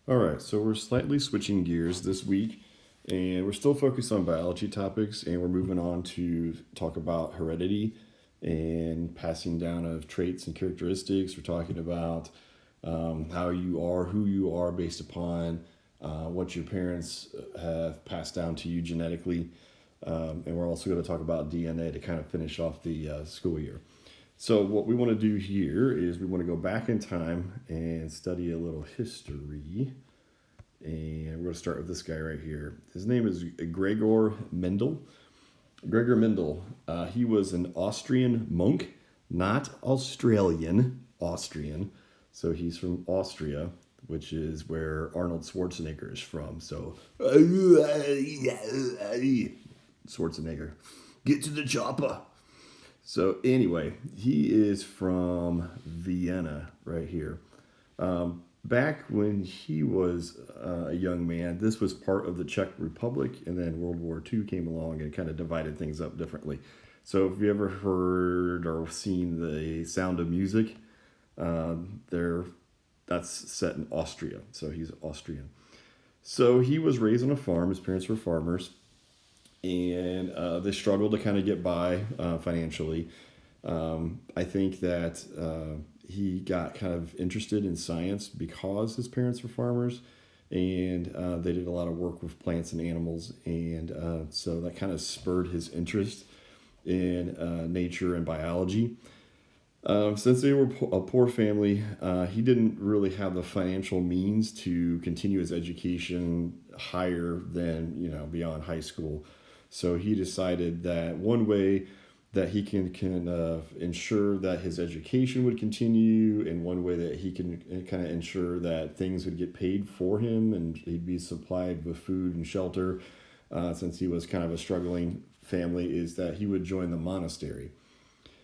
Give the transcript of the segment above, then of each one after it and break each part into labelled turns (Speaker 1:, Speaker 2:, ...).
Speaker 1: All right, so we're slightly switching gears this week, and we're still focused on biology topics, and we're moving on to talk about heredity and passing down of traits and characteristics. We're talking about how you are, who you are based upon what your parents have passed down to you genetically. And we're also going to talk about DNA to kind of finish off the school year. So, what we want to do here is we want to go back in time and study a little history. And we're going to start with this guy right here. His name is Gregor Mendel. Gregor Mendel, he was an Austrian monk, not Australian, Austrian. So he's from Austria, which is where Arnold Schwarzenegger is from. So, Schwarzenegger, get to the chopper. So anyway, he is from Vienna right here. Back when he was a young man, this was part of the Czech Republic, and then World War II came along and kind of divided things up differently. So if you ever heard or seen the Sound of Music, there that's set in Austria. So he's Austrian. So he was raised on a farm. His parents were farmers, and they struggled to kind of get by financially. I think that he got kind of interested in science because his parents were farmers, and they did a lot of work with plants and animals, and so that kind of spurred his interest in nature and biology. Since they were a poor family, he didn't really have the financial means to continue his education higher than beyond high school. So he decided that one way that he can ensure that his education would continue, and one way that he can kind of ensure that things would get paid for him and he'd be supplied with food and shelter, since he was kind of a struggling family, is that he would join the monastery.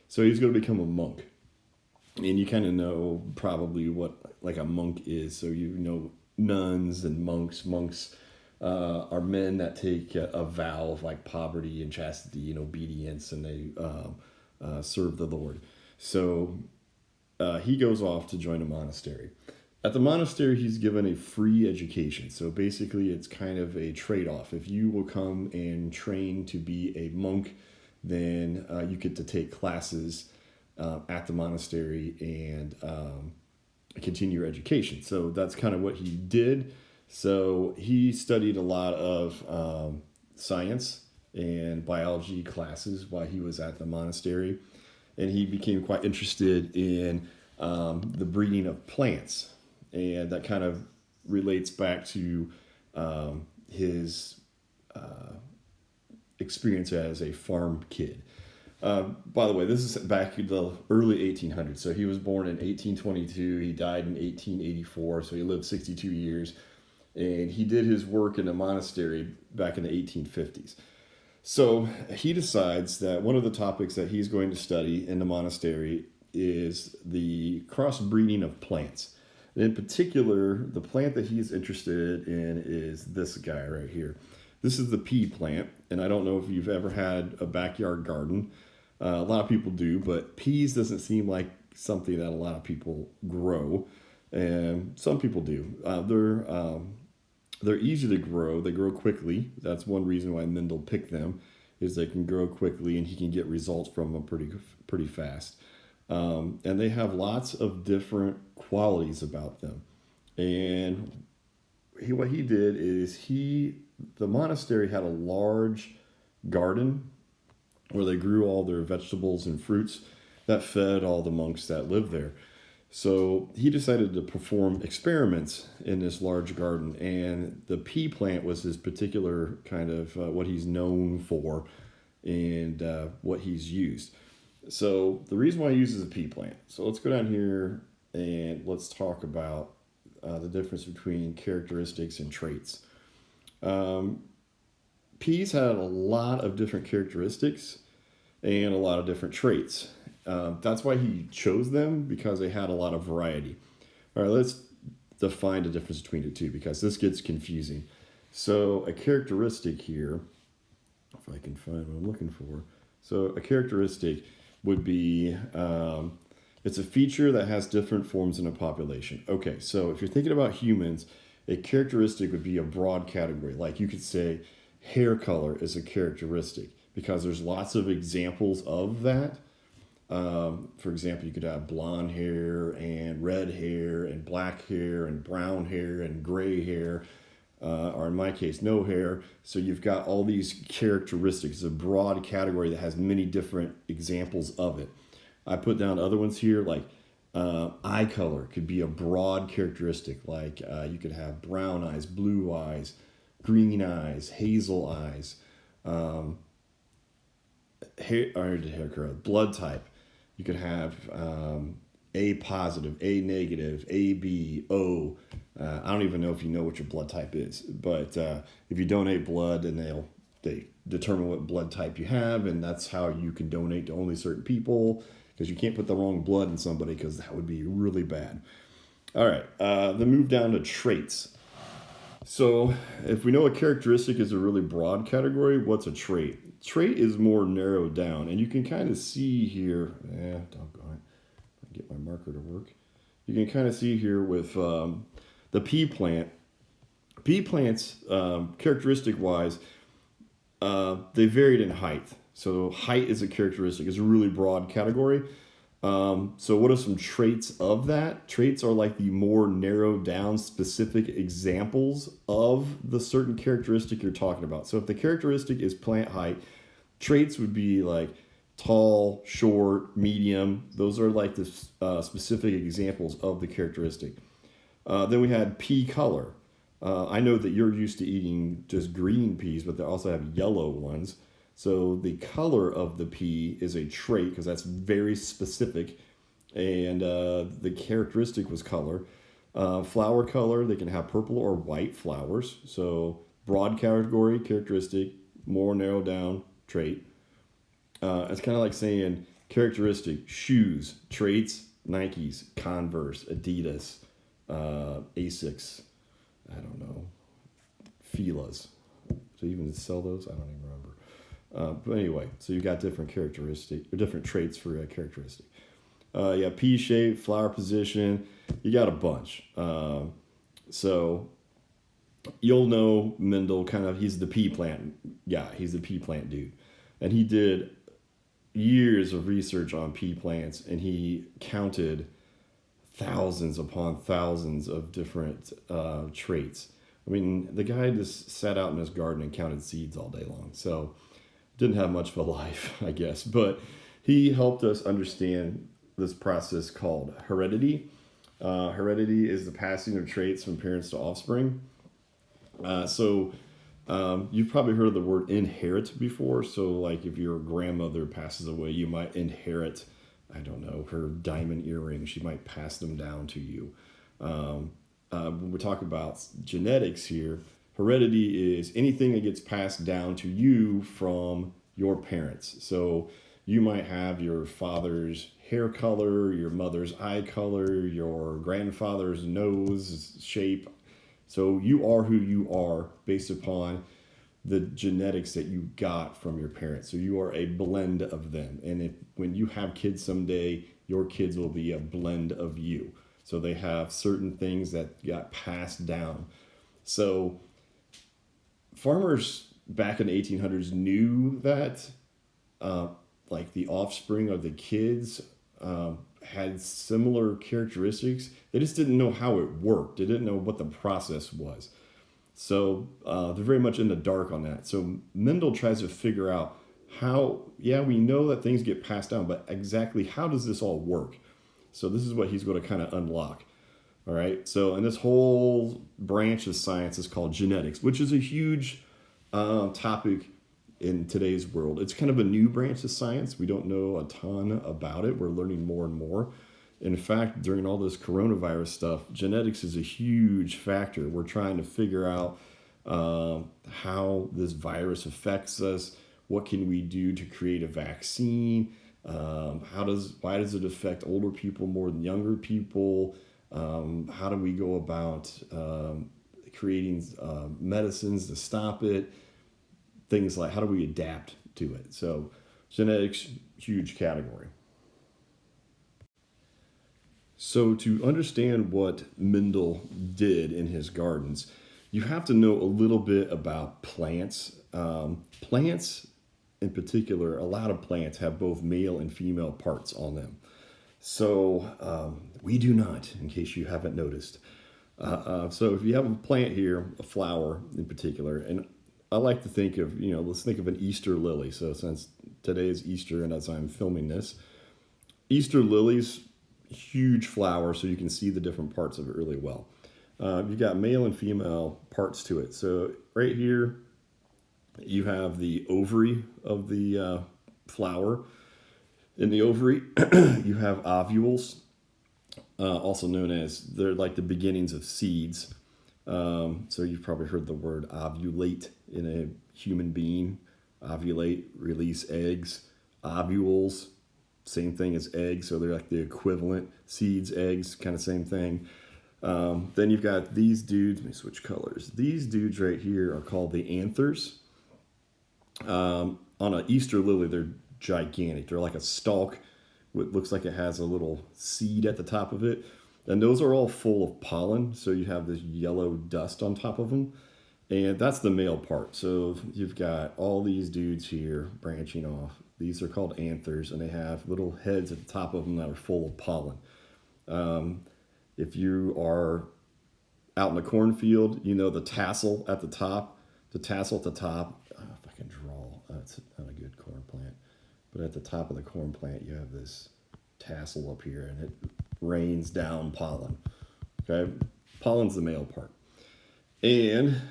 Speaker 1: So he's going to become a monk. And you kind of know probably what like a monk is. So nuns and monks. Monks are men that take a vow of like poverty and chastity and obedience, and they serve the Lord. So he goes off to join a monastery. At the monastery, he's given a free education. So basically, it's kind of a trade-off. If you will come and train to be a monk, then you get to take classes at the monastery and continue your education. So that's kind of what he did. So he studied a lot of science and biology classes while he was at the monastery, and he became quite interested in the breeding of plants, and that kind of relates back to his experience as a farm kid. By the way, this is back in the early 1800s. So he was born in 1822. He died in 1884. So he lived 62 years. And he did his work in a monastery back in the 1850s. So he decides that one of the topics that he's going to study in the monastery is the crossbreeding of plants. And in particular, the plant that he's interested in is this guy right here. This is the pea plant. And I don't know if you've ever had a backyard garden. A lot of people do, but peas doesn't seem like something that a lot of people grow. And some people do. They're easy to grow. They grow quickly. That's one reason why Mendel picked them, is they can grow quickly and he can get results from them pretty fast. And they have lots of different qualities about them. And what he did is the monastery had a large garden where they grew all their vegetables and fruits that fed all the monks that lived there. So he decided to perform experiments in this large garden, and the pea plant was his particular kind of what he's known for and what he's used. So the reason why he uses a pea plant. So let's go down here and let's talk about the difference between characteristics and traits. Peas had a lot of different characteristics and a lot of different traits. That's why he chose them, because they had a lot of variety. All right, let's define the difference between the two, because this gets confusing. So a characteristic here, if I can find what I'm looking for. So a characteristic would be, it's a feature that has different forms in a population. Okay, so if you're thinking about humans, A characteristic would be a broad category. Like you could say hair color is a characteristic because there's lots of examples of that. For example, you could have blonde hair and red hair and black hair and brown hair and gray hair, or in my case, no hair. So you've got all these characteristics, a broad category that has many different examples of it. I put down other ones here like eye color could be a broad characteristic. Like you could have brown eyes, blue eyes, green eyes, hazel eyes, hair color, blood type. You could have A positive, A negative, AB, O. I don't even know if you know what your blood type is, but if you donate blood, then they determine what blood type you have, and that's how you can donate to only certain people, because you can't put the wrong blood in somebody, because that would be really bad. All right, then move down to traits. So if we know a characteristic is a really broad category, what's a trait? Trait is more narrowed down, and you can kind of see here, doggone it, get my marker to work. You can kind of see here with the pea plant. Pea plants, characteristic-wise, they varied in height. So height is a characteristic. It's a really broad category. So what are some traits of that? Traits are like the more narrowed down specific examples of the certain characteristic you're talking about. So if the characteristic is plant height, traits would be like tall, short, medium. Those are like the specific examples of the characteristic. Then we had pea color. I know that you're used to eating just green peas, but they also have yellow ones. So the color of the pea is a trait because that's very specific, and the characteristic was color. Flower color, they can have purple or white flowers. So broad category, characteristic, more narrowed down, trait. It's kind of like saying characteristic, shoes, traits, Nikes, Converse, Adidas, Asics, I don't know, Fila's. Do you even sell those? I don't even remember. But anyway, so you've got different characteristics or different traits for a characteristic. Yeah, pea shape, flower position. You got a bunch. So you'll know Mendel he's the pea plant guy. He's the pea plant dude. And he did years of research on pea plants, and he counted thousands upon thousands of different traits. I mean, the guy just sat out in his garden and counted seeds all day long. So didn't have much of a life, I guess, but he helped us understand this process called heredity. Heredity is the passing of traits from parents to offspring. You've probably heard of the word inherit before. So like if your grandmother passes away, you might inherit, I don't know, her diamond earrings. She might pass them down to you. When we talk about genetics here, heredity is anything that gets passed down to you from your parents. So you might have your father's hair color, your mother's eye color, your grandfather's nose shape. So you are who you are based upon the genetics that you got from your parents. So you are a blend of them. And when you have kids someday, your kids will be a blend of you. So they have certain things that got passed down. So farmers back in the 1800s knew that like the offspring or the kids had similar characteristics. They just didn't know how it worked. They didn't know what the process was. So they're very much in the dark on that. So Mendel tries to figure out how, we know that things get passed down, but exactly how does this all work? So this is what he's going to kind of unlock. All right. So, and this whole branch of science is called genetics, which is a huge topic in today's world. It's kind of a new branch of science. We don't know a ton about it. We're learning more and more. In fact, during all this coronavirus stuff, genetics is a huge factor. We're trying to figure out how this virus affects us. What can we do to create a vaccine? Why does it affect older people more than younger people? How do we go about creating medicines to stop it? Things like how do we adapt to it? So genetics, huge category. So to understand what Mendel did in his gardens, you have to know a little bit about plants. Plants, in particular, a lot of plants have both male and female parts on them. So we do not, in case you haven't noticed. So if you have a plant here, a flower in particular, and I like to think of, let's think of an Easter lily. So since today is Easter and as I'm filming this, Easter lilies, huge flower, so you can see the different parts of it really well. You've got male and female parts to it. So right here, you have the ovary of the flower. In the ovary, you have ovules, also known as, they're like the beginnings of seeds. So you've probably heard the word ovulate in a human being. Ovulate, release eggs. Ovules, same thing as eggs, so they're like the equivalent. Seeds, eggs, kind of same thing. Then you've got these dudes. Let me switch colors. These dudes right here are called the anthers. On an Easter lily, they're gigantic. They're like a stalk. It looks like it has a little seed at the top of it. And those are all full of pollen, so you have this yellow dust on top of them. And that's the male part. So you've got all these dudes here branching off. These are called anthers, and they have little heads at the top of them that are full of pollen. If you are out in the cornfield, you know the tassel at the top. The tassel at the top, if I can draw, that's not a good corn plant. But at the top of the corn plant, you have this tassel up here, and it rains down pollen. Okay, pollen's the male part. And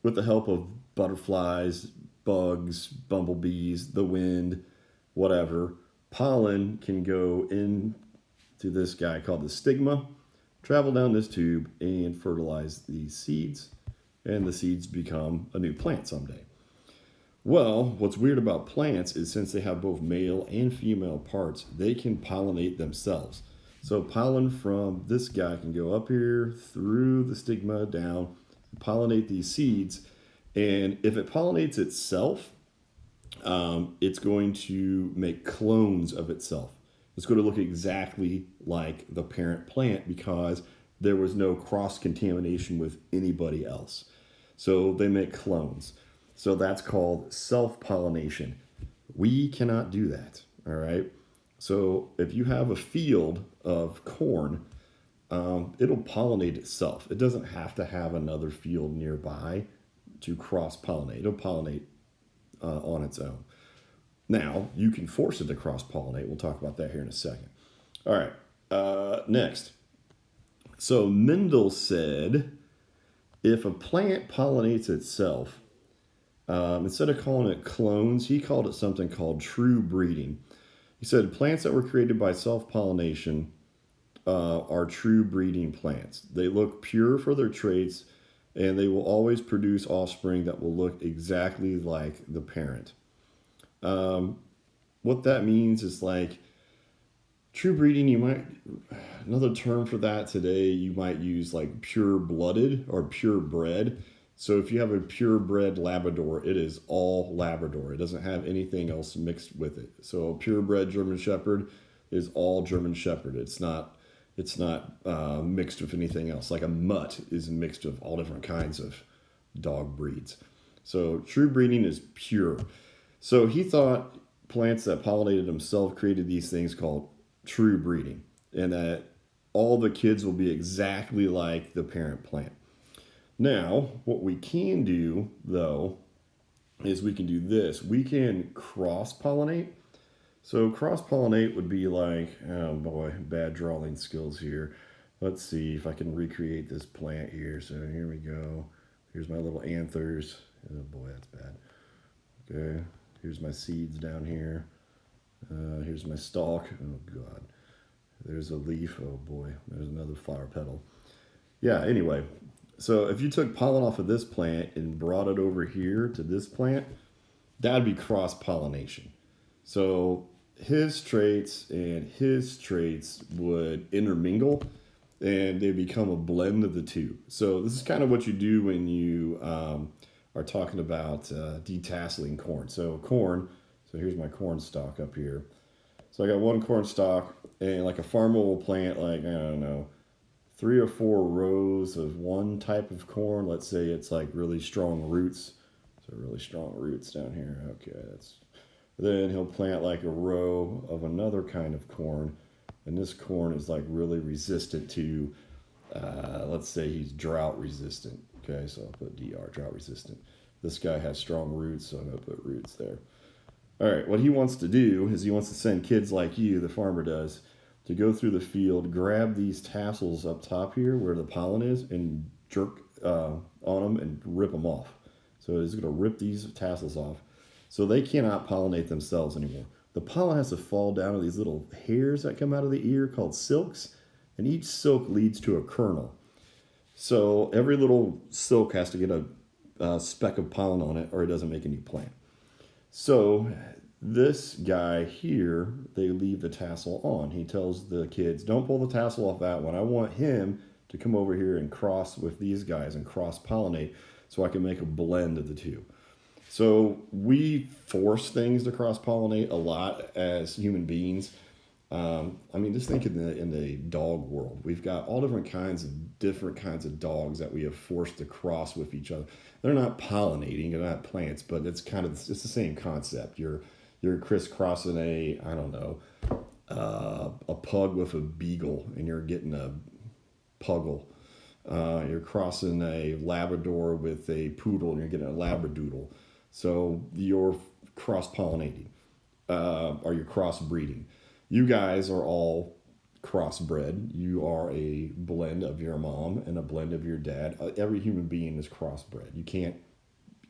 Speaker 1: with the help of butterflies, bugs, bumblebees, the wind, whatever, pollen can go into this guy called the stigma, travel down this tube, and fertilize these seeds, and the seeds become a new plant someday. Well, what's weird about plants is since they have both male and female parts, they can pollinate themselves. So pollen from this guy can go up here through the stigma down, pollinate these seeds, and if it pollinates itself, it's going to make clones of itself. It's going to look exactly like the parent plant because there was no cross-contamination with anybody else. So they make clones. So that's called self-pollination. We cannot do that, all right? So if you have a field of corn, it'll pollinate itself. It doesn't have to have another field nearby to cross-pollinate. It'll pollinate on its own. Now, you can force it to cross-pollinate. We'll talk about that here in a second. All right, next. So Mendel said, if a plant pollinates itself, instead of calling it clones, he called it something called true breeding. He said plants that were created by self-pollination are true breeding plants. They look pure for their traits, and they will always produce offspring that will look exactly like the parent. What that means is like true breeding, another term for that today, you might use like pure blooded or pure bred. So if you have a purebred Labrador, it is all Labrador. It doesn't have anything else mixed with it. So a purebred German Shepherd is all German Shepherd. It's not mixed with anything else. Like a mutt is mixed with all different kinds of dog breeds. So true breeding is pure. So he thought plants that pollinated themselves created these things called true breeding, and that all the kids will be exactly like the parent plant. Now, what we can do, though, is we can do this. We can cross-pollinate. So cross-pollinate would be like, oh boy, bad drawing skills here. Let's see if I can recreate this plant here. So here we go. Here's my little anthers. Oh boy, that's bad. Okay, here's my seeds down here. Here's my stalk. Oh God. There's a leaf. Oh boy, there's another flower petal. Yeah, anyway. So if you took pollen off of this plant and brought it over here to this plant, that'd be cross-pollination. So his traits and his traits would intermingle, and they become a blend of the two. So this is kind of what you do when you are talking about detasseling corn. So corn, so here's my corn stalk up here. So I got one corn stalk, and like a farmer will plant like, I don't know, 3 or 4 rows of one type of corn. Let's say it's like really strong roots. So really strong roots down here. Okay, that's. Then he'll plant like a row of another kind of corn, and this corn is like really resistant to, let's say he's drought resistant. Okay, so I'll put DR, drought resistant. This guy has strong roots, so I'm gonna put roots there. All right, what he wants to do is he wants to send kids like you, the farmer does, to go through the field, grab these tassels up top here where the pollen is, and jerk on them and rip them off. So he's going to rip these tassels off. So they cannot pollinate themselves anymore. The pollen has to fall down to these little hairs that come out of the ear called silks, and each silk leads to a kernel. So every little silk has to get a speck of pollen on it, or it doesn't make a new plant. So this guy here, they leave the tassel on. He tells the kids, don't pull the tassel off that one. I want him to come over here and cross with these guys and cross pollinate so I can make a blend of the two. So we force things to cross pollinate a lot as human beings. I mean, just think in the dog world. We've got all different kinds of dogs that we have forced to cross with each other. They're not pollinating, they're not plants, but it's the same concept. You're crisscrossing a pug with a beagle, and you're getting a puggle. You're crossing a Labrador with a poodle, and you're getting a Labradoodle. So you're cross pollinating, or you're cross breeding. You guys are all crossbred. You are a blend of your mom and a blend of your dad. Every human being is crossbred.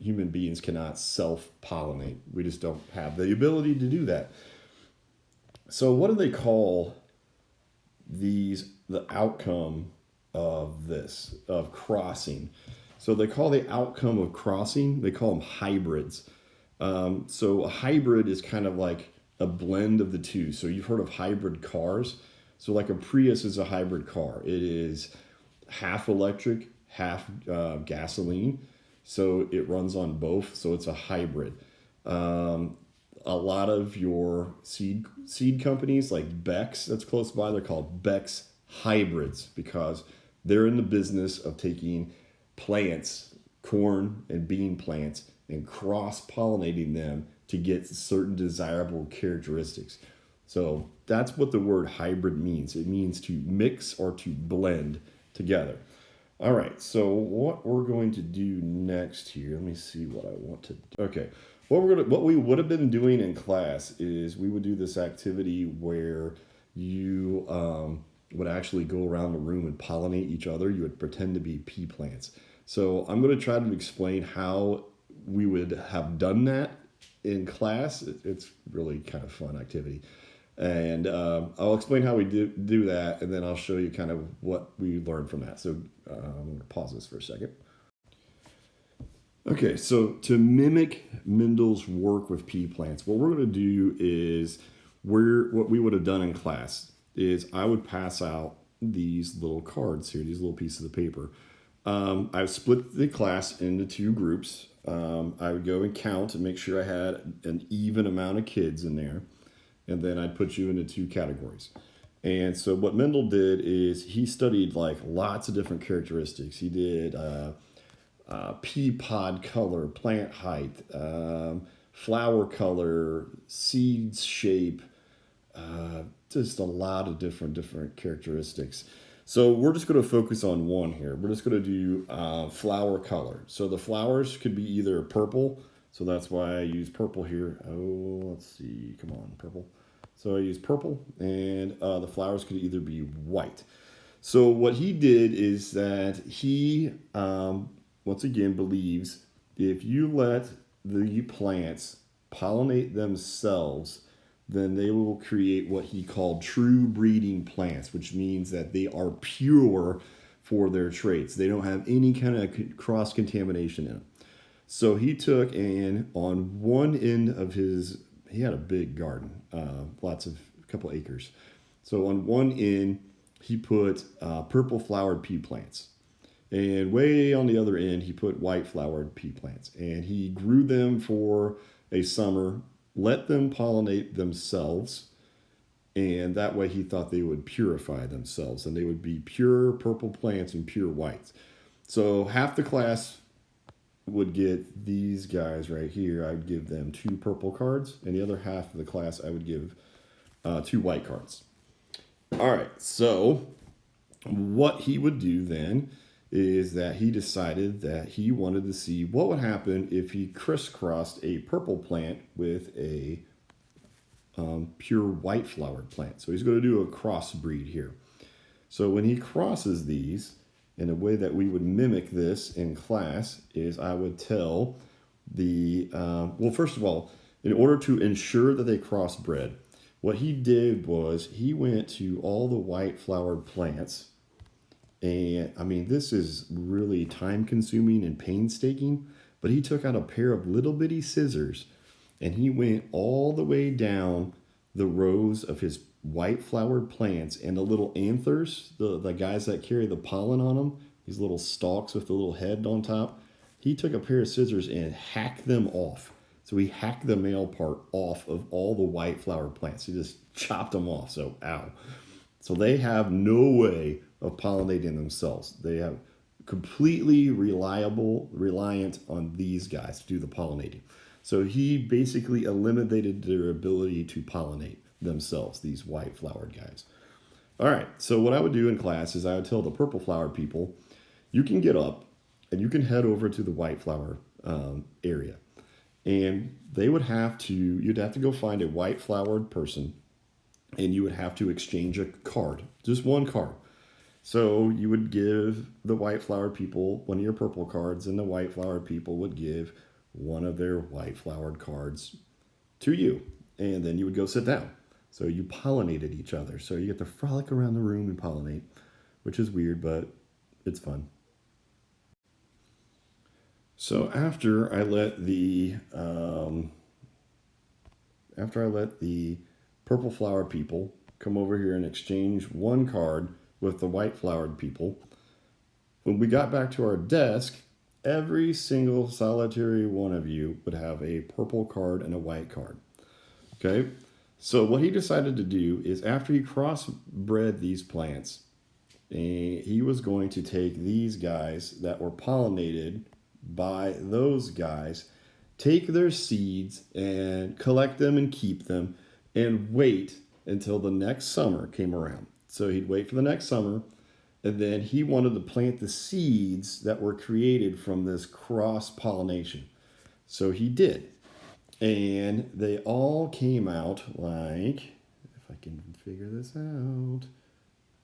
Speaker 1: Human beings cannot self-pollinate. We just don't have the ability to do that. So what do they call the outcome of this, of crossing? So they call the outcome of crossing, they call them hybrids. So a hybrid is kind of like a blend of the two. So you've heard of hybrid cars. So like a Prius is a hybrid car. It is half electric, half gasoline. So it runs on both. So it's a hybrid. A lot of your seed companies like Beck's, that's close by, they're called Beck's hybrids because they're in the business of taking plants, corn and bean plants, and cross-pollinating them to get certain desirable characteristics. So that's what the word hybrid means. It means to mix or to blend together. All right, so what we're going to do next here, let me see what I want to do. Okay, what we would have been doing in class is we would do this activity where you would actually go around the room and pollinate each other. You would pretend to be pea plants. So I'm going to try to explain how we would have done that in class. It's really kind of fun activity. And I'll explain how we do that, and then I'll show you kind of what we learned from that. So I'm going to pause this for a second. Okay, so to mimic Mendel's work with pea plants, what we're going to do is what we would have done in class is I would pass out these little cards here, these little pieces of paper. I've split the class into 2 groups. I would go and count and make sure I had an even amount of kids in there. And then I'd put you into 2 categories. And so what Mendel did is he studied like lots of different characteristics. He did pea pod color, plant height, flower color, seeds shape, just a lot of different characteristics. So we're just going to focus on one here. We're just going to do flower color. So the flowers could be either purple. So that's why I use purple here. Oh, let's see. Come on, purple. So I use purple, and the flowers could either be white. So what he did is that he, once again, believes if you let the plants pollinate themselves, then they will create what he called true breeding plants, which means that they are pure for their traits. They don't have any kind of cross-contamination in them. So he took and on one end of he had a big garden, a couple acres. So on one end, he put purple flowered pea plants. And way on the other end, he put white flowered pea plants. And he grew them for a summer, let them pollinate themselves. And that way he thought they would purify themselves and they would be pure purple plants and pure whites. So half the class would get these guys right here. I would give them 2 purple cards, and the other half of the class I would give 2 white cards. All right, so what he would do then is that he decided that he wanted to see what would happen if he crisscrossed a purple plant with a pure white flowered plant. So he's going to do a crossbreed here. So when he crosses these, in a way that we would mimic this in class is I would tell the, well, first of all, in order to ensure that they crossbred, what he did was he went to all the white flowered plants. And I mean, this is really time consuming and painstaking, but he took out a pair of little bitty scissors and he went all the way down the rows of his white flowered plants and the little anthers, the guys that carry the pollen on them, these little stalks with the little head on top. He took a pair of scissors and hacked them off. So he hacked the male part off of all the white flowered plants. He just chopped them off. So, ow. So they have no way of pollinating themselves. They have completely reliant on these guys to do the pollinating. So he basically eliminated their ability to pollinate themselves, these white flowered guys. All right, so what I would do in class is I would tell the purple flowered people, you can get up and you can head over to the white flower area. And they would have to, you'd have to go find a white flowered person and you would have to exchange a card, just one card. So you would give the white flowered people one of your purple cards and the white flowered people would give one of their white flowered cards to you. And then you would go sit down. So you pollinated each other. So you get to frolic around the room and pollinate, which is weird, but it's fun. So after I let the purple flowered people come over here and exchange one card with the white flowered people, when we got back to our desk, every single solitary one of you would have a purple card and a white card. Okay, so what he decided to do is after he crossbred these plants, he was going to take these guys that were pollinated by those guys, take their seeds and collect them and keep them and wait until the next summer came around. So he'd wait for the next summer and then he wanted to plant the seeds that were created from this cross pollination. So he did. And they all came out like, if I can figure this out,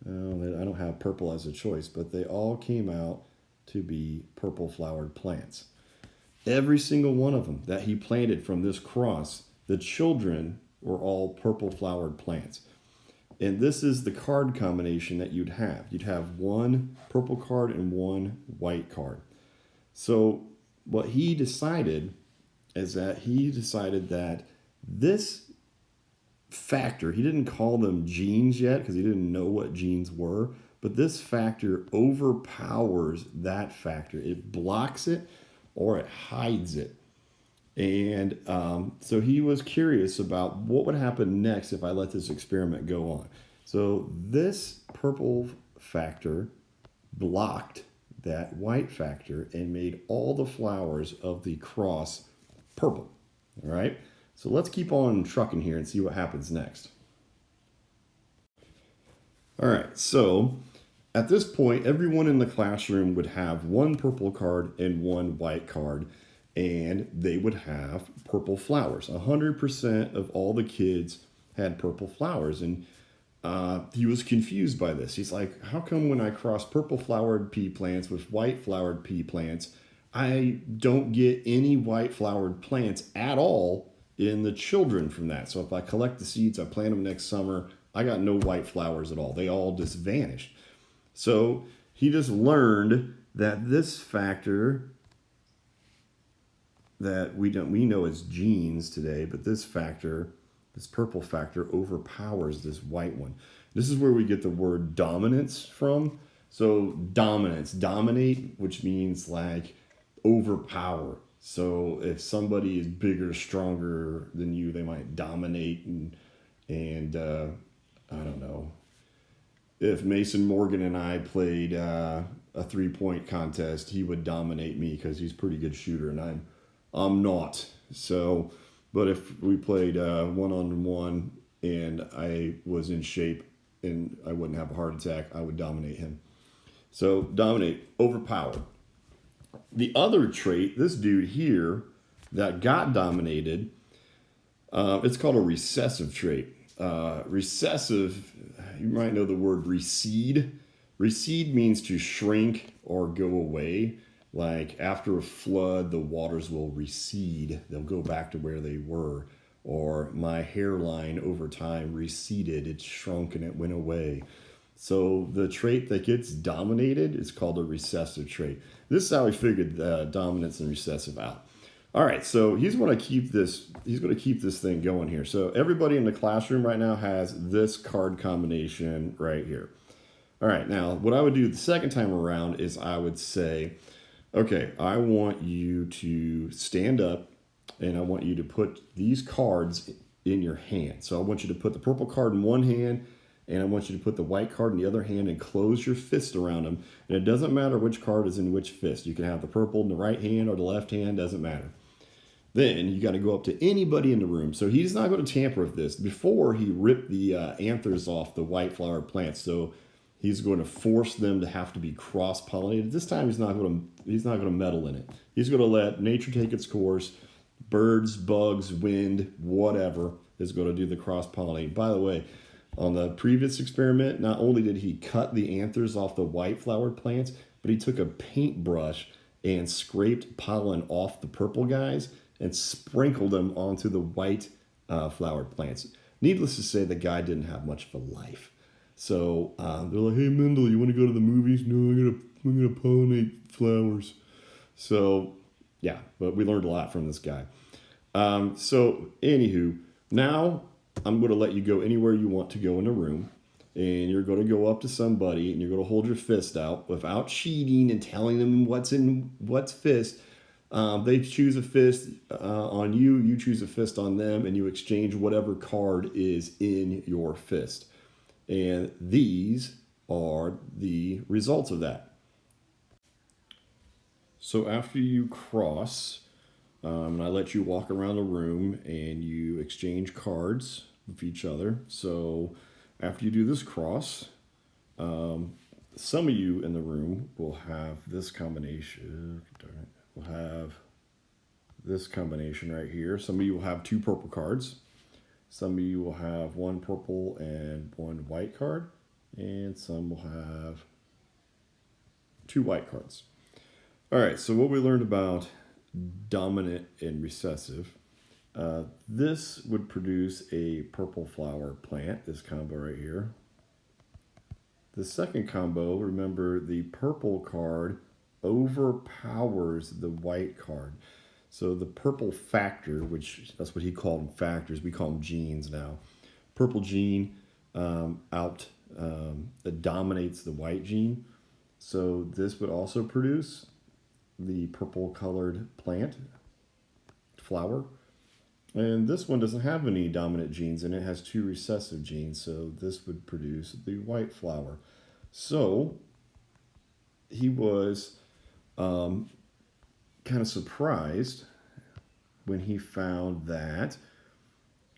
Speaker 1: I don't have purple as a choice, but they all came out to be purple flowered plants. Every single one of them that he planted from this cross, the children were all purple flowered plants. And this is the card combination that you'd have. You'd have one purple card and one white card. So what he decided is that he decided that this factor, he didn't call them genes yet because he didn't know what genes were, but this factor overpowers that factor. It blocks it or it hides it. And so he was curious about what would happen next if I let this experiment go on. So this purple factor blocked that white factor and made all the flowers of the cross purple. All right, so let's keep on trucking here and see what happens next. All right, so at this point, everyone in the classroom would have one purple card and one white card, and they would have purple flowers. 100% of all the kids had purple flowers, and he was confused by this. He's like, how come when I cross purple flowered pea plants with white flowered pea plants, I don't get any white flowered plants at all in the children from that? So if I collect the seeds, I plant them next summer, I got no white flowers at all. They all just vanished. So he just learned that this factor that we know as genes today, but this factor, this purple factor, overpowers this white one. This is where we get the word dominance from. So dominance, dominate, which means like overpower. So if somebody is bigger, stronger than you, they might dominate and I don't know, if Mason Morgan and I played a 3-point contest, he would dominate me because he's a pretty good shooter and I'm not. So, but if we played one-on-one and I was in shape and I wouldn't have a heart attack, I would dominate him. So dominate, overpower. The other trait, this dude here that got dominated, it's called a recessive trait. Recessive, you might know the word recede. Recede means to shrink or go away. Like after a flood, the waters will recede. They'll go back to where they were. Or my hairline over time receded. It shrunk and it went away. So the trait that gets dominated is called a recessive trait. This is how we figured dominance and recessive out. All right, so he's going to keep this. He's going to keep this thing going here. So everybody in the classroom right now has this card combination right here. All right, now what I would do the second time around is I would say, okay, I want you to stand up and I want you to put these cards in your hand. So I want you to put the purple card in one hand and I want you to put the white card in the other hand and close your fist around them. And it doesn't matter which card is in which fist. You can have the purple in the right hand or the left hand, doesn't matter. Then you got to go up to anybody in the room. So he's not going to tamper with this. Before he ripped the anthers off the white flower plants, so he's going to force them to have to be cross-pollinated. This time he's not going to meddle in it. He's going to let nature take its course. Birds, bugs, wind, whatever is going to do the cross-pollinating. By the way, on the previous experiment, not only did he cut the anthers off the white flowered plants, but he took a paintbrush and scraped pollen off the purple guys and sprinkled them onto the white flowered plants. Needless to say, the guy didn't have much of a life. So they're like, hey, Mendel, you want to go to the movies? No, I'm gonna pollinate flowers. So, yeah, but we learned a lot from this guy. So, anywho, now I'm going to let you go anywhere you want to go in the room. And you're going to go up to somebody and you're going to hold your fist out without cheating and telling them what's fist. They choose a fist on you, you choose a fist on them, and you exchange whatever card is in your fist. And these are the results of that. So after you cross, and I let you walk around the room and you exchange cards with each other. So after you do this cross, some of you in the room will have this combination. We'll have this combination right here. Some of you will have two purple cards. Some of you will have one purple and one white card. And some will have two white cards. All right, so what we learned about dominant and recessive. This would produce a purple flower plant, this combo right here. The second combo, remember the purple card overpowers the white card. So the purple factor, which that's what he called them factors, we call them genes now. Purple gene dominates the white gene. So this would also produce the purple colored plant, flower. And this one doesn't have any dominant genes in it. It has two recessive genes. So this would produce the white flower. So he was kind of surprised when he found that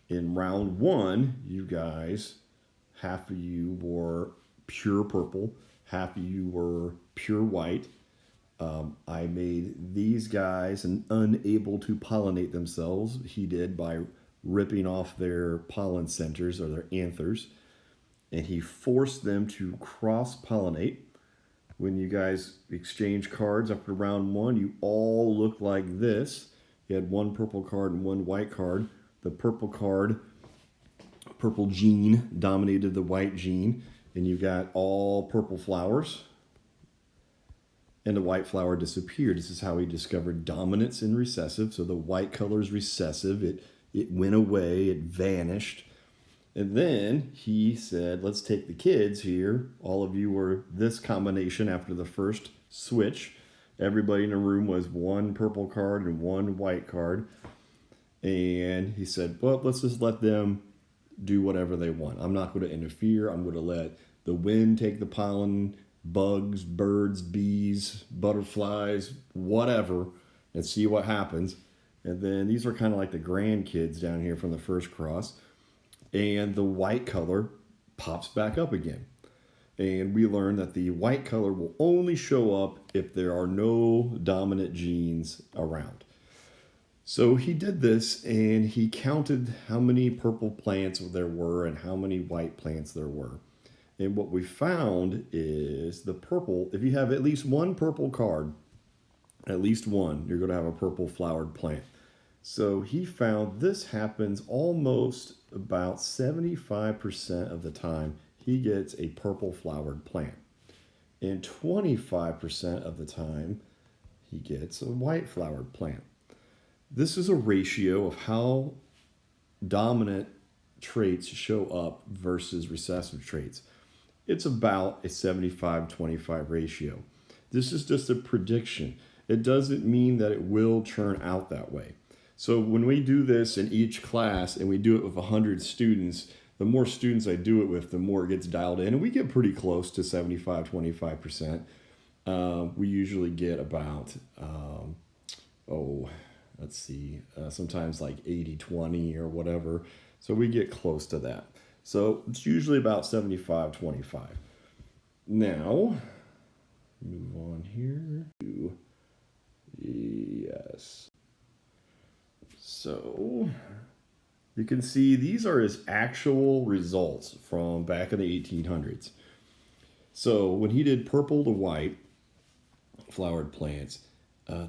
Speaker 1: in round one, you guys, half of you were pure purple, half of you were pure white. I made these guys unable to pollinate themselves. He did by ripping off their pollen centers or their anthers. And he forced them to cross-pollinate. When you guys exchange cards after round one, you all look like this. You had one purple card and one white card. The purple card, purple gene, dominated the white gene. And you got all purple flowers. And the white flower disappeared. This is how he discovered dominance in recessive. So the white color is recessive. It went away. It vanished. And then he said, let's take the kids here. All of you were this combination after the first switch. Everybody in the room was one purple card and one white card. And he said, well, let's just let them do whatever they want. I'm not going to interfere. I'm going to let the wind take the pollen, bugs, birds, bees, butterflies, whatever, and see what happens. And then these are kind of like the grandkids down here from the first cross. And the white color pops back up again. And we learn that the white color will only show up if there are no dominant genes around. So he did this and he counted how many purple plants there were and how many white plants there were. And what we found is the purple, if you have at least one purple card, at least one, you're going to have a purple flowered plant. So he found this happens almost about 75% of the time he gets a purple flowered plant. And 25% of the time he gets a white flowered plant. This is a ratio of how dominant traits show up versus recessive traits. It's about a 75-25 ratio. This is just a prediction. It doesn't mean that it will turn out that way. So when we do this in each class and we do it with 100 students, the more students I do it with, the more it gets dialed in. And we get pretty close to 75-25%. We usually get about, sometimes like 80-20 or whatever. So we get close to that. So it's usually about 75-25. Now, move on here. Yes. So you can see these are his actual results from back in the 1800s. So when he did purple to white flowered plants,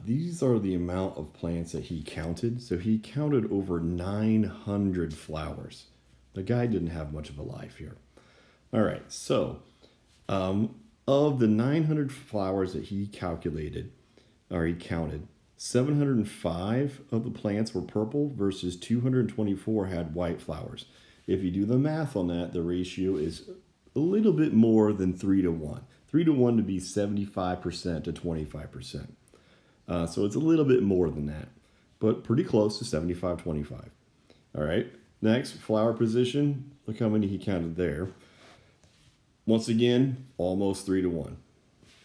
Speaker 1: these are the amount of plants that he counted. So he counted over 900 flowers. The guy didn't have much of a life here. All right, so of the 900 flowers that he calculated, or he counted, 705 of the plants were purple versus 224 had white flowers. If you do the math on that, the ratio is a little bit more than 3-1. 3-1 to be 75% to 25%. So it's a little bit more than that, but pretty close to 75-25. All right, next, flower position. Look how many he counted there. Once again, almost 3-1,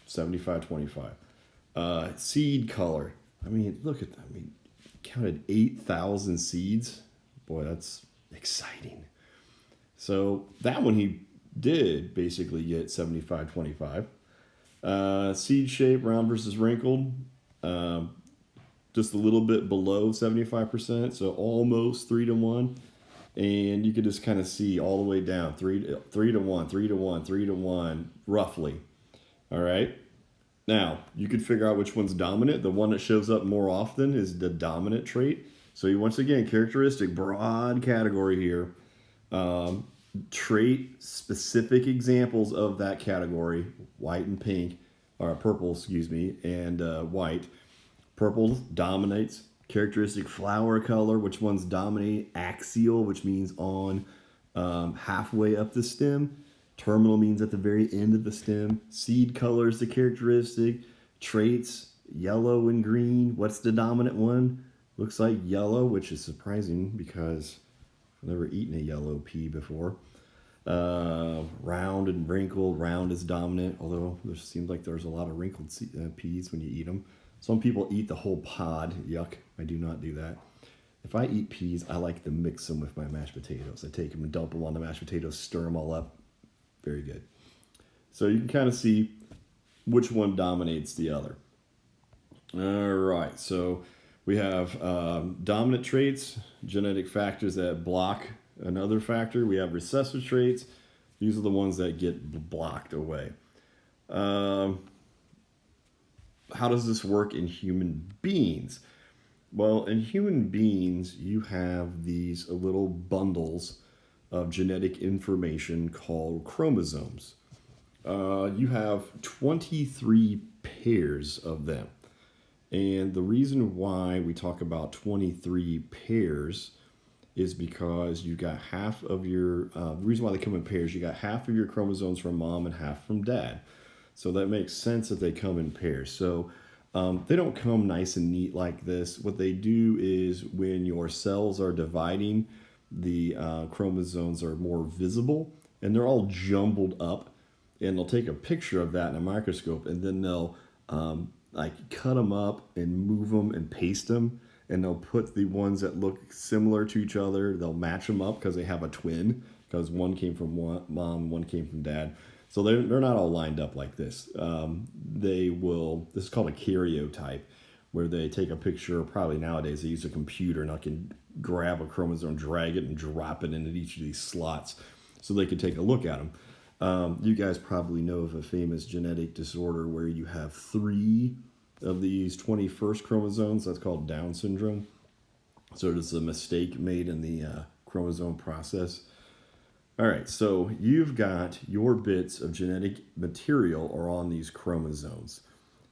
Speaker 1: 75-25. Seed color. I mean, look at that. I mean, counted 8,000 seeds. Boy, that's exciting. So that one he did basically get 75-25. Seed shape, round versus wrinkled. Just a little bit below 75%, so almost 3-1. And you could just kind of see all the way down, 3-1, 3-1, 3-1, roughly. All right. Now, you could figure out which one's dominant. The one that shows up more often is the dominant trait. So you, once again, characteristic, broad category here. Trait specific examples of that category, white and pink, or purple, excuse me, and white. Purple dominates. Characteristic flower color, which ones dominate? Axial, which means on halfway up the stem. Terminal means at the very end of the stem. Seed color is the characteristic. Traits, yellow and green. What's the dominant one? Looks like yellow, which is surprising because I've never eaten a yellow pea before. Round and wrinkled. Round is dominant, although there seems like there's a lot of wrinkled peas when you eat them. Some people eat the whole pod. Yuck, I do not do that. If I eat peas, I like to mix them with my mashed potatoes. I take them and dump them on the mashed potatoes, stir them all up. Very good. So you can kind of see which one dominates the other. All right, so we have dominant traits, genetic factors that block another factor. We have recessive traits. These are the ones that get blocked away. How does this work in human beings? Well, in human beings, you have these little bundles of genetic information called chromosomes. You have 23 pairs of them. And the reason why we talk about 23 pairs is because you got half of your, the reason why they come in pairs, you got half of your chromosomes from mom and half from dad. So that makes sense that they come in pairs. So they don't come nice and neat like this. What they do is when your cells are dividing, the chromosomes are more visible, and they're all jumbled up. And they'll take a picture of that in a microscope, and then they'll like cut them up and move them and paste them, and they'll put the ones that look similar to each other. They'll match them up because they have a twin, because one came from one mom, one came from dad. So they're not all lined up like this. They will. This is called a karyotype, where they take a picture. Probably nowadays they use a computer, and I can grab a chromosome, drag it, and drop it into each of these slots, so they can take a look at them. You guys probably know of a famous genetic disorder where you have 3 of these 21st chromosomes. That's called Down syndrome. So it's a mistake made in the chromosome process. All right, so you've got your bits of genetic material are on these chromosomes.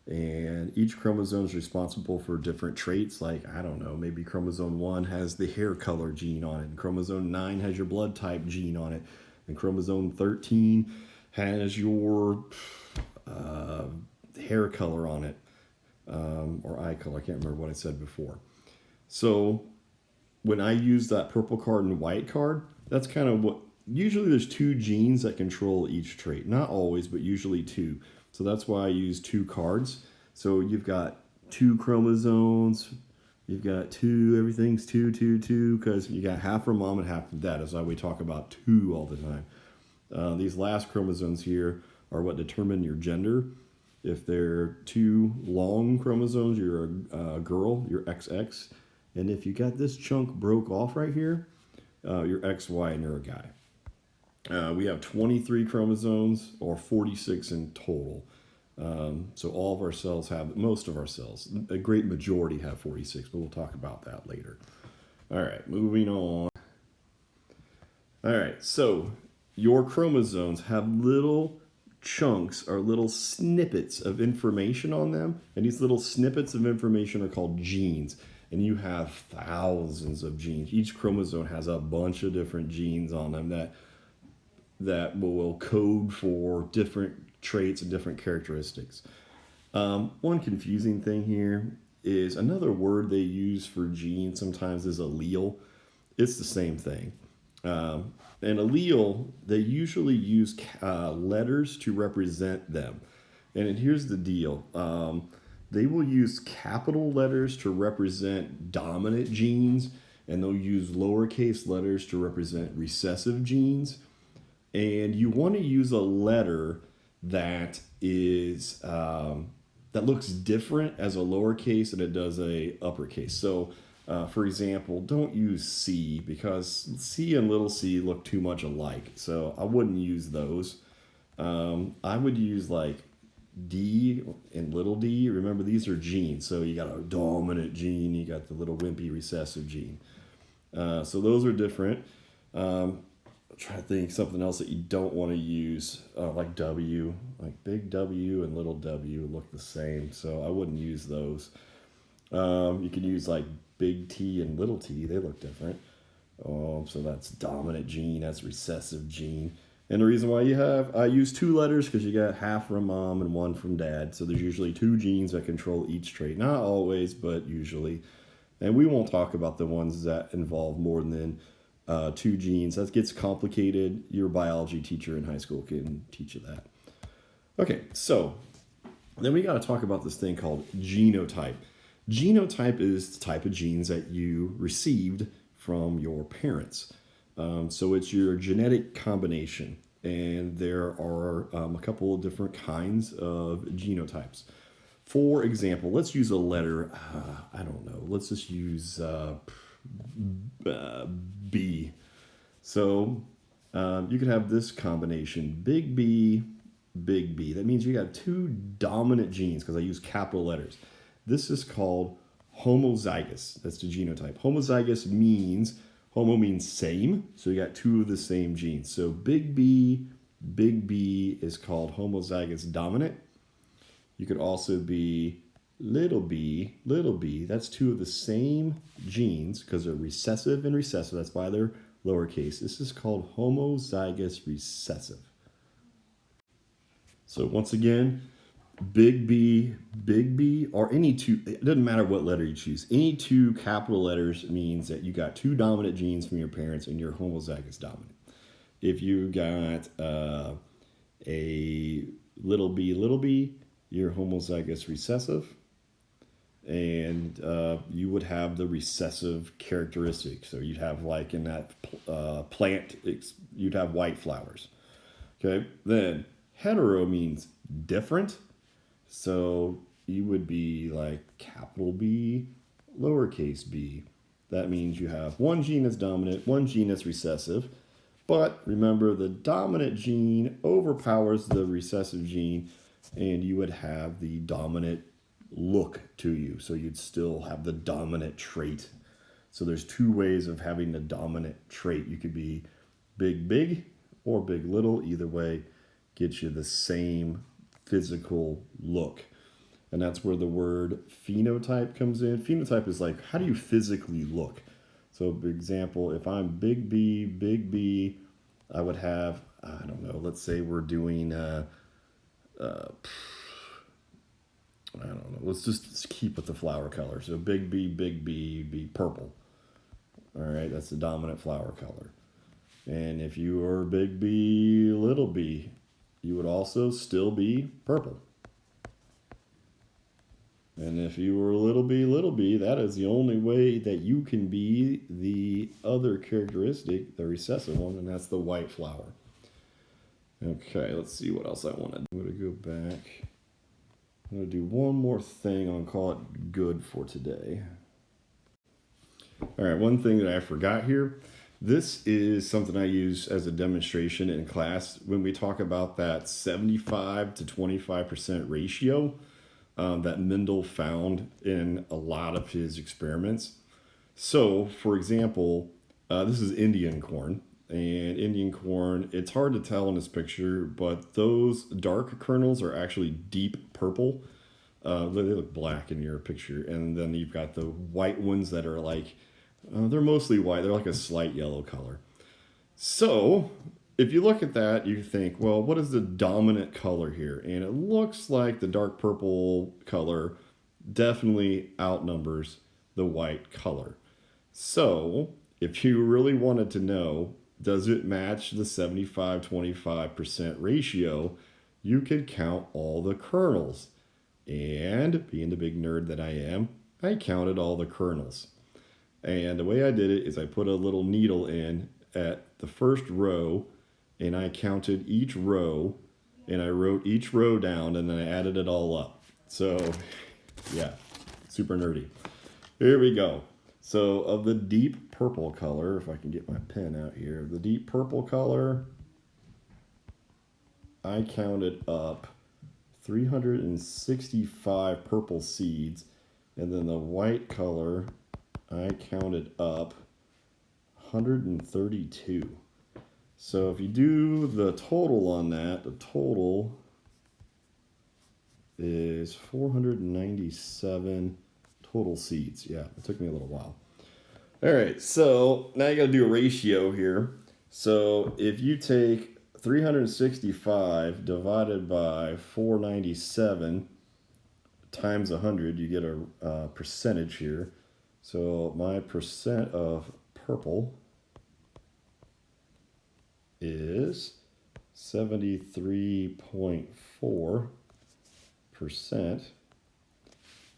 Speaker 1: And each chromosome is responsible for different traits. Like, I don't know, maybe chromosome 1 has the hair color gene on it, and chromosome 9 has your blood type gene on it, and chromosome 13 has your hair color on it, or eye color. I can't remember what I said before. So when I use that purple card and white card, that's kind of what, usually there's 2 genes that control each trait. Not always, but usually 2. So that's why I use 2 cards. So you've got 2 chromosomes, you've got 2, everything's 2, 2, 2, because you got half from mom and half from dad. That's why we talk about 2 all the time. These last chromosomes here are what determine your gender. If they're 2 long chromosomes, you're a girl, you're XX. And if you got this chunk broke off right here, you're XY and you're a guy. We have 23 chromosomes, or 46 in total. So all of our cells have, most of our cells, a great majority have 46, but we'll talk about that later. All right, moving on. All right, so your chromosomes have little chunks or little snippets of information on them, and these little snippets of information are called genes. And you have thousands of genes. Each chromosome has a bunch of different genes on them that will code for different traits and different characteristics. One confusing thing here is another word they use for gene sometimes is allele. It's the same thing. An allele, they usually use letters to represent them. And here's the deal. They will use capital letters to represent dominant genes, and they'll use lowercase letters to represent recessive genes. And you want to use a letter that is that looks different as a lowercase than it does a uppercase. So, for example, don't use C, because C and little c look too much alike. So I wouldn't use those. I would use like D and little d. Remember, these are genes. So you got a dominant gene, you got the little wimpy recessive gene. So those are different. Try to think something else that you don't want to use, like W, like big W and little w look the same, so I wouldn't use those. You can use like big T and little t, they look different. So that's dominant gene, that's recessive gene. And the reason why I use 2 letters because you got half from mom and 1 from dad, so there's usually 2 genes that control each trait. Not always, but usually. And we won't talk about the ones that involve more than 2 genes. That gets complicated. Your biology teacher in high school can teach you that. Okay, so then we got to talk about this thing called genotype. Genotype is the type of genes that you received from your parents. So it's your genetic combination, and there are a couple of different kinds of genotypes. For example, let's use a letter, I don't know, let's just use B. So you could have this combination, big B, big B. That means you got 2 dominant genes, because I use capital letters. This is called homozygous. That's the genotype. Homozygous means, homo means same, so you got 2 of the same genes. So big B is called homozygous dominant. You could also be little b, that's 2 of the same genes, because they're recessive and recessive, that's why they're lowercase. This is called homozygous recessive. So once again, big B, or any two, it doesn't matter what letter you choose. Any two capital letters means that you got two dominant genes from your parents and you're homozygous dominant. If you got a little b, you're homozygous recessive, and you would have the recessive characteristic. So you'd have, like in that plant, you'd have white flowers. Okay, then hetero means different. So you would be like capital B, lowercase b. That means you have one gene that's dominant, one gene that's recessive. But remember, the dominant gene overpowers the recessive gene, and you would have the dominant look to you. So you'd still have the dominant trait. So there's two ways of having the dominant trait. You could be big or big little. Either way gets you the same physical look. And that's where the word phenotype comes in. Phenotype is like, how do you physically look? So, for example, if I'm big B, I would have, I don't know, let's say we're doing, I don't know, let's just keep with the flower color. So big B, be purple. All right, that's the dominant flower color. And if you are big B, little b, you would also still be purple. And if you were little b, that is the only way that you can be the other characteristic, the recessive one, and that's the white flower. Okay, let's see what else I want to do. I'm going to go back. I'm going to do one more thing. I'll call it good for today. All right, one thing that I forgot here. This is something I use as a demonstration in class when we talk about that 75 to 25% ratio that Mendel found in a lot of his experiments. So, for example, this is Indian corn. And Indian corn, it's hard to tell in this picture, but those dark kernels are actually deep purple. They look black in your picture. And then you've got the white ones that are like, they're mostly white. They're like a slight yellow color. So if you look at that, you think, well, what is the dominant color here? And it looks like the dark purple color definitely outnumbers the white color. So if you really wanted to know, does it match the 75-25% ratio, you could count all the kernels. And being the big nerd that I am, I counted all the kernels. And the way I did it is I put a little needle in at the first row, and I counted each row, and I wrote each row down, and then I added it all up. So, yeah, super nerdy. Here we go. So, of the deep purple color, if I can get my pen out here, the deep purple color, I counted up 365 purple seeds, and then the white color, I counted up 132. So if you do the total on that, the total is 497 total seeds. Yeah, it took me a little while. All right, so now you got to do a ratio here. So if you take 365 divided by 497 times 100, you get a percentage here. So my percent of purple is 73.4%.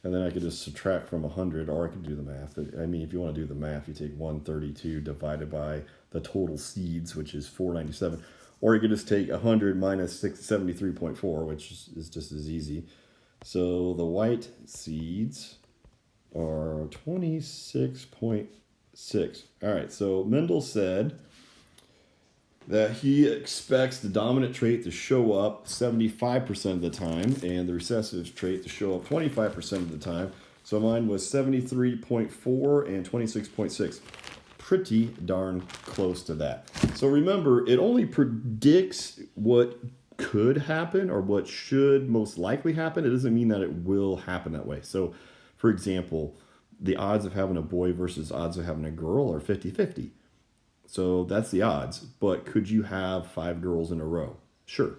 Speaker 1: And then I could just subtract from 100, or I could do the math. I mean, if you want to do the math, you take 132 divided by the total seeds, which is 497. Or you could just take 100 minus 73.4, which is just as easy. So the white seeds are 26.6. All right, so Mendel said that he expects the dominant trait to show up 75% of the time and the recessive trait to show up 25% of the time. So mine was 73.4 and 26.6. Pretty darn close to that. So remember, it only predicts what could happen or what should most likely happen. It doesn't mean that it will happen that way. So, for example, the odds of having a boy versus odds of having a girl are 50-50. So that's the odds. But could you have 5 girls in a row? Sure.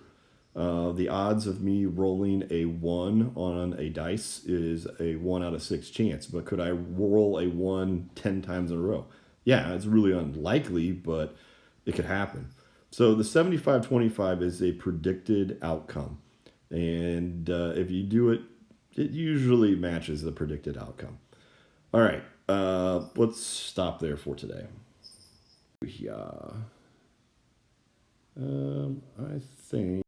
Speaker 1: The odds of me rolling a 1 on a dice is a 1 out of 6 chance. But could I roll a 1 10 times in a row? Yeah, it's really unlikely, but it could happen. So the 75-25 is a predicted outcome. And if you do it, it usually matches the predicted outcome. All right, let's stop there for today. Yeah. I think.